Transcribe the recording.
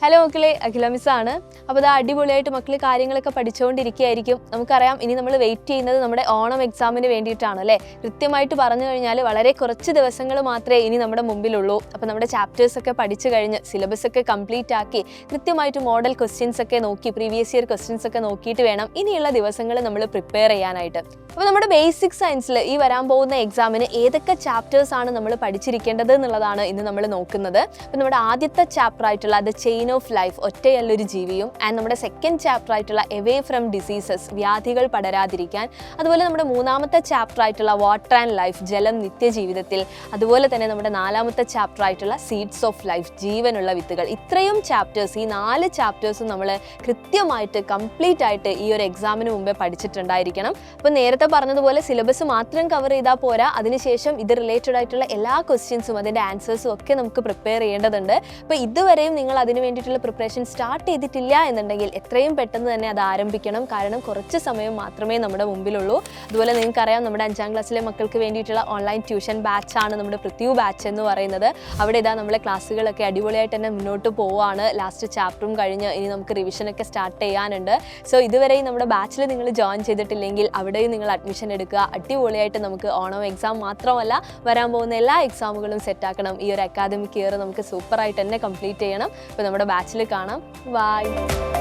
Hello മക്കളെ, അഖില മിസ്സാണ്. അപ്പോൾ അത് അടിപൊളിയായിട്ട് മക്കൾ കാര്യങ്ങളൊക്കെ പഠിച്ചുകൊണ്ടിരിക്കുകയായിരിക്കും. നമുക്കറിയാം ഇനി നമ്മൾ വെയിറ്റ് ചെയ്യുന്നത് നമ്മുടെ ഓണം എക്സാമിന് വേണ്ടിയിട്ടാണ് അല്ലേ. കൃത്യമായിട്ട് പറഞ്ഞു കഴിഞ്ഞാൽ വളരെ കുറച്ച് ദിവസങ്ങൾ മാത്രമേ ഇനി നമ്മുടെ മുമ്പിലുള്ളൂ. അപ്പോൾ നമ്മുടെ ചാപ്റ്റേഴ്സൊക്കെ പഠിച്ചു കഴിഞ്ഞ് സിലബസൊക്കെ കംപ്ലീറ്റ് ആക്കി കൃത്യമായിട്ട് മോഡൽ ക്വസ്റ്റ്യൻസ് ഒക്കെ നോക്കി പ്രീവിയസ് ഇയർ ക്വസ്റ്റ്യൻസ് ഒക്കെ നോക്കിയിട്ട് വേണം ഇനിയുള്ള ദിവസങ്ങൾ നമ്മൾ പ്രിപ്പയർ ചെയ്യാനായിട്ട്. അപ്പോൾ നമ്മുടെ ബേസിക് സയൻസിൽ ഈ വരാൻ പോകുന്ന എക്സാമിന് ഏതൊക്കെ ചാപ്റ്റേഴ്സാണ് നമ്മൾ പഠിച്ചിരിക്കേണ്ടത് എന്നുള്ളതാണ് ഇന്ന് നമ്മൾ നോക്കുന്നത്. അപ്പോൾ നമ്മുടെ ആദ്യത്തെ ചാപ്റ്റർ ആയിട്ടുള്ള ദ ചെയിൻ ഓഫ് ലൈഫ്, ഒറ്റയല്ലൊരു ജീവിയും, ആൻഡ് നമ്മുടെ സെക്കൻഡ് ചാപ്റ്റർ ആയിട്ടുള്ള എവേ ഫ്രം ഡിസീസസ്, വ്യാധികൾ പടരാതിരിക്കാൻ, അതുപോലെ നമ്മുടെ മൂന്നാമത്തെ ചാപ്റ്റർ ആയിട്ടുള്ള വാട്ടർ ആൻഡ് ലൈഫ്, ജലം നിത്യജീവിതത്തിൽ, അതുപോലെ തന്നെ നമ്മുടെ നാലാമത്തെ ചാപ്റ്റർ ആയിട്ടുള്ള സീഡ്സ് ഓഫ് ലൈഫ്, ജീവനുള്ള വിത്തുകൾ. ഇത്രയും ചാപ്റ്റേഴ്സ്, ഈ 4 ചാപ്റ്റേഴ്സും നമ്മൾ കൃത്യമായിട്ട് കംപ്ലീറ്റ് ആയിട്ട് ഈ ഒരു എക്സാമിന് മുമ്പേ പഠിച്ചിട്ടുണ്ടായിരിക്കണം. അപ്പോൾ നേരത്തെ പറഞ്ഞതുപോലെ സിലബസ് മാത്രം കവർ ചെയ്താൽ പോരാ, അതിനുശേഷം ഇത് റിലേറ്റഡ് ആയിട്ടുള്ള എല്ലാ ക്വസ്റ്റ്യൻസും അതിൻ്റെ ആൻസേഴ്സും ഒക്കെ നമുക്ക് പ്രിപ്പയർ ചെയ്യേണ്ടതുണ്ട്. അപ്പോൾ ഇതുവരെയും നിങ്ങൾ അതിന് വേണ്ടിയിട്ടുള്ള പ്രിപ്പറേഷൻ സ്റ്റാർട്ട് ചെയ്തിട്ടില്ല എന്നുണ്ടെങ്കിൽ എത്രയും പെട്ടെന്ന് തന്നെ അത് ആരംഭിക്കണം. കാരണം കുറച്ച് സമയം മാത്രമേ നമ്മുടെ മുമ്പിലുള്ളൂ. അതുപോലെ നിങ്ങൾക്കറിയാം നമ്മുടെ 5ാം ക്ലാസ്സിലെ മക്കൾക്ക് വേണ്ടിയിട്ടുള്ള ഓൺലൈൻ ട്യൂഷൻ ബാച്ചാണ് നമ്മുടെ പൃഥ്വി ബാച്ച് എന്ന് പറയുന്നത്. അവിടെ ഇതാ നമ്മളെ ക്ലാസ്സുകളൊക്കെ അടിപൊളിയായിട്ട് തന്നെ മുന്നോട്ട് പോവുകയാണ്. ലാസ്റ്റ് ചാപ്റ്ററും കഴിഞ്ഞ് ഇനി നമുക്ക് റിവിഷനൊക്കെ സ്റ്റാർട്ട് ചെയ്യാനുണ്ട്. സോ ഇതുവരെയും നമ്മുടെ ബാച്ചിൽ നിങ്ങൾ ജോയിൻ ചെയ്തിട്ടില്ലെങ്കിൽ അവിടെയും നിങ്ങൾ അഡ്മിഷൻ എടുക്കുക. അടിപൊളിയായിട്ട് നമുക്ക് ഓണം എക്സാം മാത്രമല്ല വരാൻ പോകുന്ന എല്ലാ എക്സാമുകളും സെറ്റാക്കണം. ഈ ഒരു അക്കാദമിക് ഇയർ നമുക്ക് സൂപ്പറായിട്ട് തന്നെ കംപ്ലീറ്റ് ചെയ്യണം. അപ്പോൾ നമ്മുടെ ബാച്ചിൽ കാണാം. ബൈ.